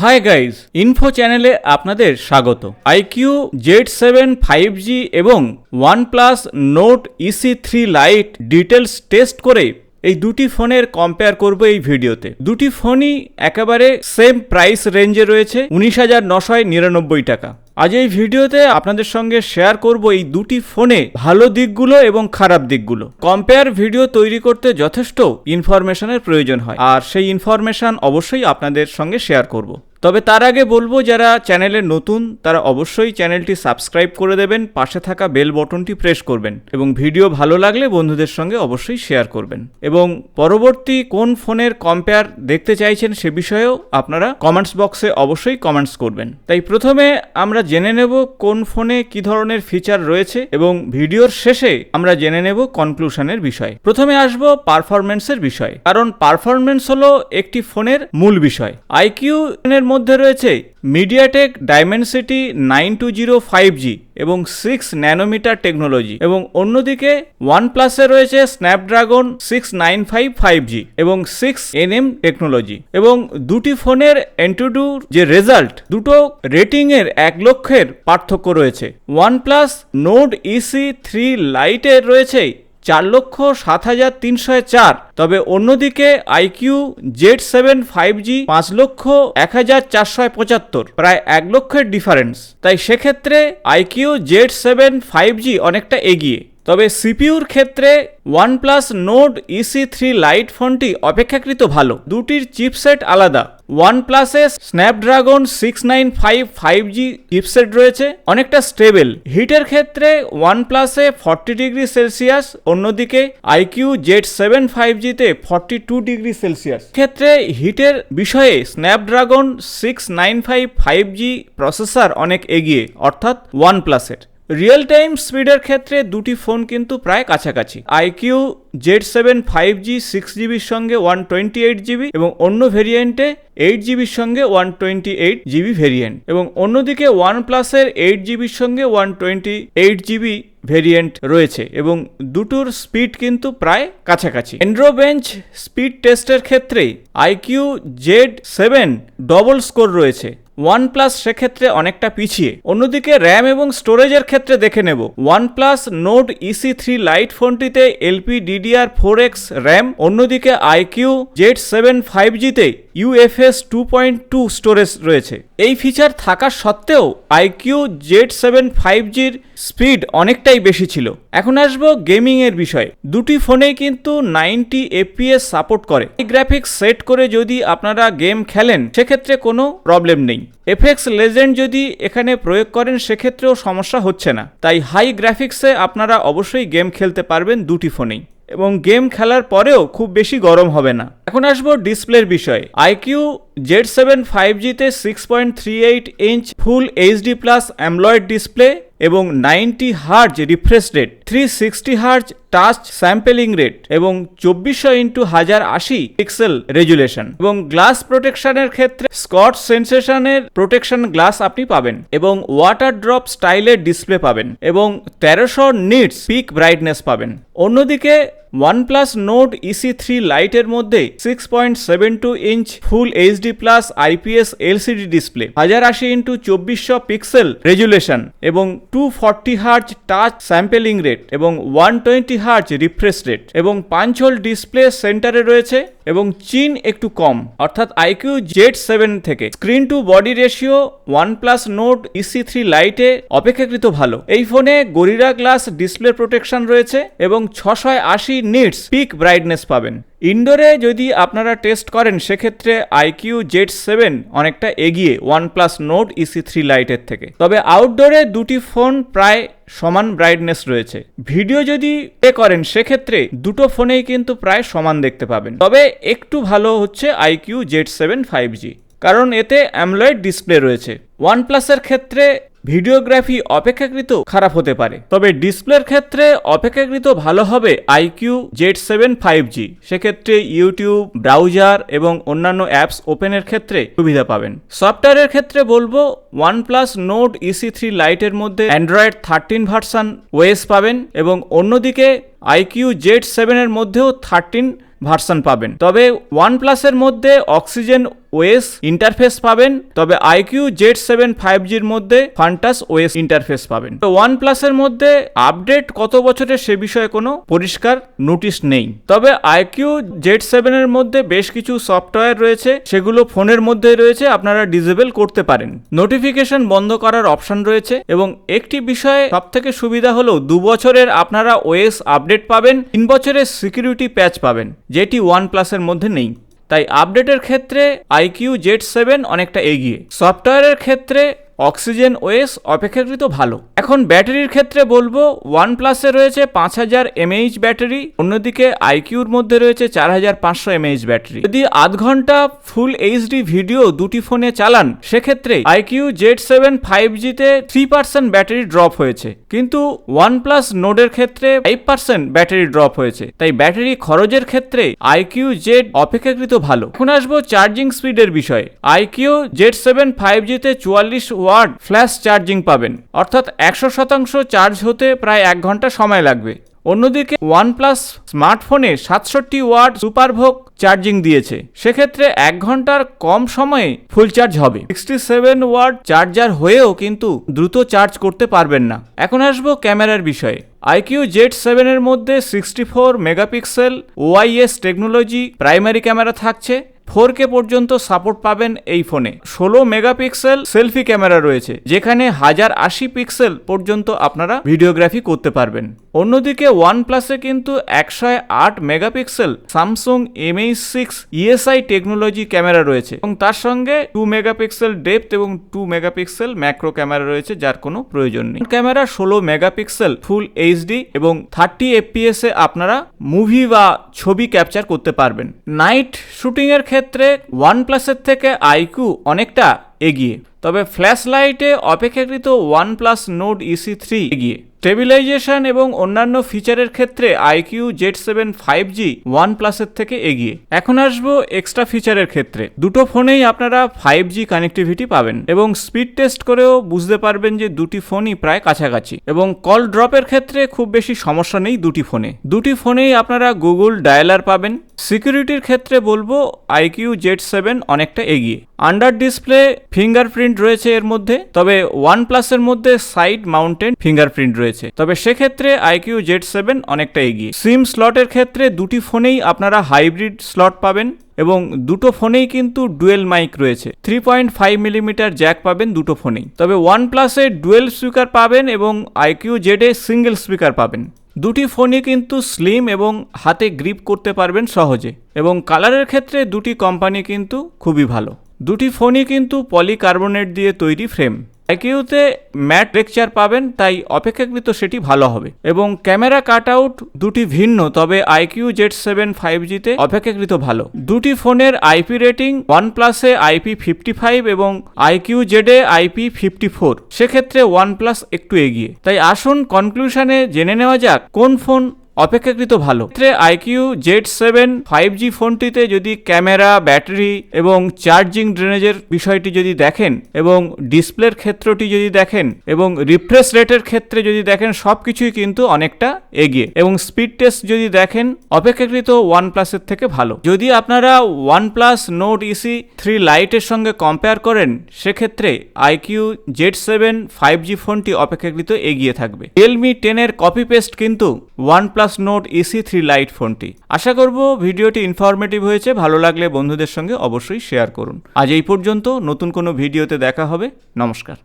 Hi guys, info চ্যানেলে আপনাদের স্বাগত। iQOO Z7 5G এবং OnePlus Note EC3 Lite details test করে এই দুটি ফোনের কম্পেয়ার করব এই ভিডিওতে। দুটি ফোনই একেবারে সেম প্রাইস রেঞ্জে রয়েছে, 19,999 টাকা। আজ এই ভিডিওতে আপনাদের সঙ্গে শেয়ার করব এই দুটি ফোনে ভালো দিকগুলো এবং খারাপ দিকগুলো। কম্পেয়ার ভিডিও তৈরি করতে যথেষ্ট ইনফরমেশনের প্রয়োজন হয়, আর সেই ইনফরমেশন অবশ্যই আপনাদের সঙ্গে শেয়ার করব। তবে তার আগে বলবো, যারা চ্যানেলে নতুন তারা অবশ্যই চ্যানেলটি সাবস্ক্রাইব করে দেবেন, পাশে থাকা বেল বটনটি প্রেস করবেন এবং ভিডিও ভালো লাগলে বন্ধুদের সঙ্গে অবশ্যই শেয়ার করবেন। এবং পরবর্তী কোন ফোনের কম্পেয়ার দেখতে চাইছেন সে বিষয়েও আপনারা কমেন্টস বক্সে অবশ্যই কমেন্টস করবেন। তাই প্রথমে আমরা জেনে নেব কোন ফোনে কি ধরনের ফিচার রয়েছে এবং ভিডিওর শেষে আমরা জেনে নেব কনক্লুশনের বিষয়। প্রথমে আসবো পারফরমেন্সের বিষয়, কারণ পারফরমেন্স হলো একটি ফোনের মূল বিষয়। iQOO এর মধ্যে রয়েছে মিডিয়াটেক ডাইমেনসিটি 9205 5G এবং 6 ন্যানোমিটার টেকনোলজি, এবং অন্যদিকে OnePlus-এ রয়েছে স্ন্যাপড্রাগন 695 5G এবং 6nm টেকনোলজি। এবং দুটি ফোনের এন্টুডু যে রেজাল্ট, দুটো রেটিং এর 1 লক্ষের পার্থক্য রয়েছে। OnePlus Note EC3 Lite এর রয়েছে 4,07,304, তবে অন্যদিকে iQOO Z7 5G 5,01,475, প্রায় 1 লক্ষের ডিফারেন্স। তাই সেক্ষেত্রে iQOO Z7 5G অনেকটা এগিয়ে। তবে সিপিইউর ক্ষেত্রে OnePlus Note EC3 Lite ফোনটি অপেক্ষাকৃত ভালো। দুটির চিপসেট আলাদা। OnePlus-এ স্ন্যাপড্রাগন 695 5G চিপসেট রয়েছে, অনেকটা স্টেবল। হিটের ক্ষেত্রে OnePlus-এ 40 ডিগ্রি সেলসিয়াস, অন্যদিকে iQOO Z7 5G-তে 42 ডিগ্রি সেলসিয়াস। ক্ষেত্রে হিটের বিষয়ে স্ন্যাপড্রাগন 695 5G প্রসেসর অনেক এগিয়ে, অর্থাৎ OnePlus-এর। রিয়েল টাইম স্পিডের ক্ষেত্রে দুটি ফোন কিন্তু প্রায় কাছাকাছি। iQOO Z7 5G 6GB সঙ্গে 128GB এবং অন্য ভেরিয়েন্টে 8GBর সঙ্গে 128GB ভেরিয়েন্ট, এবং অন্যদিকে OnePlus-এর 8GBর সঙ্গে 128GB ভেরিয়েন্ট রয়েছে, এবং দুটোর স্পিড কিন্তু প্রায় কাছাকাছি। এন্ড্রোবেঞ্চ স্পিড টেস্টের ক্ষেত্রে iQOO Z7 ডবল স্কোর রয়েছে, OnePlus সেক্ষেত্রে অনেকটা পিছিয়ে। অন্যদিকে র্যাম এবং স্টোরেজের ক্ষেত্রে দেখে নেব। OnePlus Note EC3 Lite ফোনটিতে LPDDR4X র্যাম, অন্যদিকে iQOO Z7 5G-তে UFS 2.2 স্টোরেজ রয়েছে। এই ফিচার থাকা সত্ত্বেও iQOO Z7 5G'র স্পিড অনেকটাই বেশি ছিল। এখন আসবো গেমিং এর বিষয়ে। দুটি ফোনেই কিন্তু 90 FPS সাপোর্ট করে। এই গ্রাফিক্স সেট করে যদি আপনারা গেম খেলেন সেক্ষেত্রে কোনো প্রবলেম নেই। এফএক্স লেজেন্ড যদি এখানে প্রয়োগ করেন সেক্ষেত্রেও সমস্যা হচ্ছে না। তাই হাই গ্রাফিক্সে আপনারা অবশ্যই গেম খেলতে পারবেন দুটি ফোনেই, এবং গেম খেলার পরেও খুব বেশি গরম হবে না। এখন আসবো ডিসপ্লের বিষয়ে। iQOO Z7 5G-তে 6.38 ইঞ্চ ফুল HD+ অ্যামোলেড ডিসপ্লে এবং 90Hz refresh rate, 360Hz touch sampling rate এবং 2400x1080 পিক্সেল রেজুলেশন, এবং গ্লাস প্রোটেকশনের ক্ষেত্রে স্কচ সেন্সেশনের প্রোটেকশন গ্লাস আপনি পাবেন, এবং ওয়াটার ড্রপ স্টাইলের ডিসপ্লে পাবেন, এবং 1300 নিটস পিক ব্রাইটনেস পাবেন। অন্যদিকে OnePlus Note EC3 Lite এর মধ্যে 6.72 ইঞ্চ ফুল HD+ IPS LCD display, 1080x2400 pixel resolution এবং 240Hz টাচ স্যাম্পলিং রেট এবং 120Hz রিফ্রেশ রেট, এবং 5 হোল ডিসপ্লে সেন্টারে রয়েছে, এবং চিন একটু কম, অর্থাৎ iQOO Z7 থেকে। Screen to body ratio OnePlus Note EC3 Lite অপেক্ষাকৃত ভালো। এই ফোনে গরিলা গ্লাস ডিসপ্লে প্রোটেকশন রয়েছে এবং 680 নিটস পিক ব্রাইটনেস পাবেন। ইনডোরে যদি আপনারা টেস্ট করেন সেক্ষেত্রে iQOO Z7 অনেকটা এগিয়ে OnePlus Note EC3 Lite এর থেকে। তবে আউটডোরে দুটি ফোন প্রায় সমান ব্রাইটনেস রয়েছে। ভিডিও যদি প্লে করেন সেক্ষেত্রে দুটো ফোনেই কিন্তু প্রায় সমান দেখতে পাবেন। তবে একটু ভালো হচ্ছে iQOO Z7 5G, কারণ এতে অ্যামোলেড ডিসপ্লে রয়েছে। OnePlus-এর ক্ষেত্রে ভিডিওগ্রাফি অপেক্ষাকৃত খারাপ হতে পারে, তবে ডিসপ্লের ক্ষেত্রে অপেক্ষাকৃত ভালো হবে iQOO Z7 5G। সেক্ষেত্রে ইউটিউব, ব্রাউজার এবং অন্যান্য অ্যাপস ওপেনের ক্ষেত্রে সুবিধা পাবেন। সফটওয়্যারের ক্ষেত্রে বলবো OnePlus Note EC3 Lite এর মধ্যে Android 13 ভার্সন ওএস পাবেন, এবং অন্যদিকে iQOO Z7 এর মধ্যেও 13 ভার্সন পাবেন। তবে OnePlus এর মধ্যে অক্সিজেন ওএস ইন্টারফেস পাবেন, তবে iQOO Z7 5G'র মধ্যে ফান্টাস ওএস ইন্টারফেস পাবেন। তো OnePlus-এর মধ্যে আপডেট কত বছরের সে বিষয়ে কোনো পরিষ্কার নোটিশ নেই, তবে iQOO Z7 এর মধ্যে বেশ কিছু সফটওয়্যার রয়েছে, সেগুলো ফোনের মধ্যে রয়েছে, আপনারা ডিসেবল করতে পারেন। নোটিফিকেশন বন্ধ করার অপশন রয়েছে এবং একটি বিষয়ে সবথেকে সুবিধা হলো 2 বছরের আপনারা ওএস আপডেট পাবেন, 3 বছরের সিকিউরিটি প্যাচ পাবেন, যেটি OnePlus-এর মধ্যে নেই। তাই আপডেটের ক্ষেত্রে iQOO Z7 অনেকটা এগিয়ে। সফটওয়্যারের ক্ষেত্রে অক্সিজেন ওএস অপেক্ষাকৃত ভালো। এখন ব্যাটারির ক্ষেত্রে বলবো OnePlus-এ রয়েছে 5000 mAh ব্যাটারি, অন্যদিকে iQOOর মধ্যে রয়েছে 4500 mAh ব্যাটারি। যদি আধ ঘন্টা ফুল এইচডি ভিডিও দুটি ফোনে চালান, সেক্ষেত্রে iQOO Z7 5Gতে 3% ব্যাটারি ড্রপ হয়েছে, কিন্তু OnePlus নোডের ক্ষেত্রে 5% ব্যাটারি ড্রপ হয়েছে। তাই ব্যাটারি খরচের ক্ষেত্রে iQOO Z অপেক্ষাকৃত ভালো। এখন আসবো চার্জিং স্পিডের বিষয়ে। iQOO Z7 5Gতে 44 ওয়াট ফ্ল্যাশ চার্জিং পাবেন, অর্থাৎ 100% চার্জ হতে প্রায় 1 ঘন্টা সময় লাগবে। অন্যদিকে OnePlus স্মার্টফোনে 67 ওয়াট সুপারভোগ চার্জিং দিয়েছে, সেক্ষেত্রে 1 ঘন্টার কম সময়ে ফুল চার্জ হবে। 67 ওয়াট চার্জার হয়েও কিন্তু দ্রুত চার্জ করতে পারবেন না। এখন আসবো ক্যামেরার বিষয়ে। iQOO Z7 এর মধ্যে 64 megapixel OIS technology primary camera থাকছে, 4K পর্যন্ত সাপোর্ট পাবেন এই ফোনে। 16 মেগাপিক্সেল সেলফি ক্যামেরা রয়েছে, যেখানে 1080 পিক্সেল পর্যন্ত আপনারা ভিডিওগ্রাফি করতে পারবেন। অন্যদিকে OnePlus-এ কিন্তু 108 megapixel Samsung MH6 ESI technology camera রয়েছে এবং তার সঙ্গে 2 মেগাপিক্সেল ডেপথ এবং 2 মেগাপিক্সেল ম্যাক্রো ক্যামেরা রয়েছে, যার কোনো প্রয়োজন নেই। ক্যামেরা 16 মেগাপিক্সেল ফুল এইচডি এবং 30 FPS-এ আপনারা মুভি বা ছবি ক্যাপচার করতে পারবেন। নাইট শুটিং এর ক্ষেত্রে OnePlus-এর থেকে iQOO অনেকটা এগিয়ে, তবে ফ্ল্যাশ লাইটে অপেক্ষাকৃত OnePlus Nord EC3 এগিয়ে। স্টেবিলাইজেশন এবং অন্যান্য ফিচারের ক্ষেত্রে iQOO Z7 5G OnePlus-এর থেকে এগিয়ে। এখন আসবো এক্সট্রা ফিচারের ক্ষেত্রে। দুটো ফোনেই আপনারা 5G কানেক্টিভিটি পাবেন এবং স্পিড টেস্ট করেও বুঝতে পারবেন যে দুটি ফোনই প্রায় কাছাকাছি, এবং কল ড্রপের ক্ষেত্রে খুব বেশি সমস্যা নেই দুটি ফোনে। দুটি ফোনেই আপনারা গুগল ডায়ালার পাবেন। সিকিউরিটির ক্ষেত্রে বলবো iQOO Z7 অনেকটা এগিয়ে। আন্ডার ডিসপ্লে ফিঙ্গারপ্রিন্ট রয়েছে এর মধ্যে, তবে OnePlus-এর মধ্যে সাইড মাউন্টেড ফিঙ্গারপ্রিন্ট রয়েছে, তবে সেক্ষেত্রে iQOO Z7 অনেকটা এগিয়ে। সিম স্লটের ক্ষেত্রে দুটি ফোনেই আপনারা হাইব্রিড স্লট পাবেন এবং দুটো ফোনেই কিন্তু ডুয়েল মাইক রয়েছে। 3.5 মিলিমিটার জ্যাক পাবেন দুটো ফোনেই, তবে OnePlus-এ ডুয়েল স্পিকার পাবেন এবং iQOO Z-এ সিঙ্গেল স্পিকার পাবেন। দুটি ফোনই কিন্তু স্লিম এবং হাতে গ্রিপ করতে পারবেন সহজে, এবং কালারের ক্ষেত্রে দুটি কোম্পানি কিন্তু খুবই ভালো। দুটি ফোনই কিন্তু পলিকার্বনেট দিয়ে তৈরি ফ্রেম। iQOO-তে ম্যাট টেক্সচার পাবেন, তাই অপেক্ষাকৃত সেটি ভালো হবে, এবং ক্যামেরা কাট আউট দুটি ভিন্ন, তবে iQOO Z7 5Gতে অপেক্ষাকৃত ভালো। দুটি ফোনের IP রেটিং OnePlus-এ IP55 এবং iQOO Z-এ IP54, সেক্ষেত্রে OnePlus একটু এগিয়ে। তাই আসুন কনক্লুশনে জেনে নেওয়া যাক কোন ফোন অপেক্ষাকৃত ভালো। iQOO Z7 5G ফোনটিতে যদি ক্যামেরা, ব্যাটারি এবং চার্জিং ড্রেনেজের বিষয়টি যদি দেখেন, এবং ডিসপ্লের ক্ষেত্রটি যদি দেখেন, এবং রিফ্রেশ রেটের ক্ষেত্রে যদি দেখেন, সবকিছুই কিন্তু অনেকটা এগিয়ে, এবং স্পিড টেস্ট যদি দেখেন অপেক্ষাকৃত OnePlus-এর থেকে ভালো। যদি আপনারা OnePlus Nord EC3 Lite-এর সঙ্গে কম্পেয়ার করেন, সেক্ষেত্রে iQOO Z7 5G ফোনটি অপেক্ষাকৃত এগিয়ে থাকবে। Realme 10-এর কপি পেস্ট কিন্তু OnePlus Nord EC3 Lite ফোনটি। আশা করব ভিডিওটি ইনফরমেটিভ হয়েছে। ভালো লাগলে বন্ধুদের সঙ্গে অবশ্যই শেয়ার করুন। আজ এই পর্যন্ত, নতুন কোনো ভিডিওতে দেখা হবে। নমস্কার।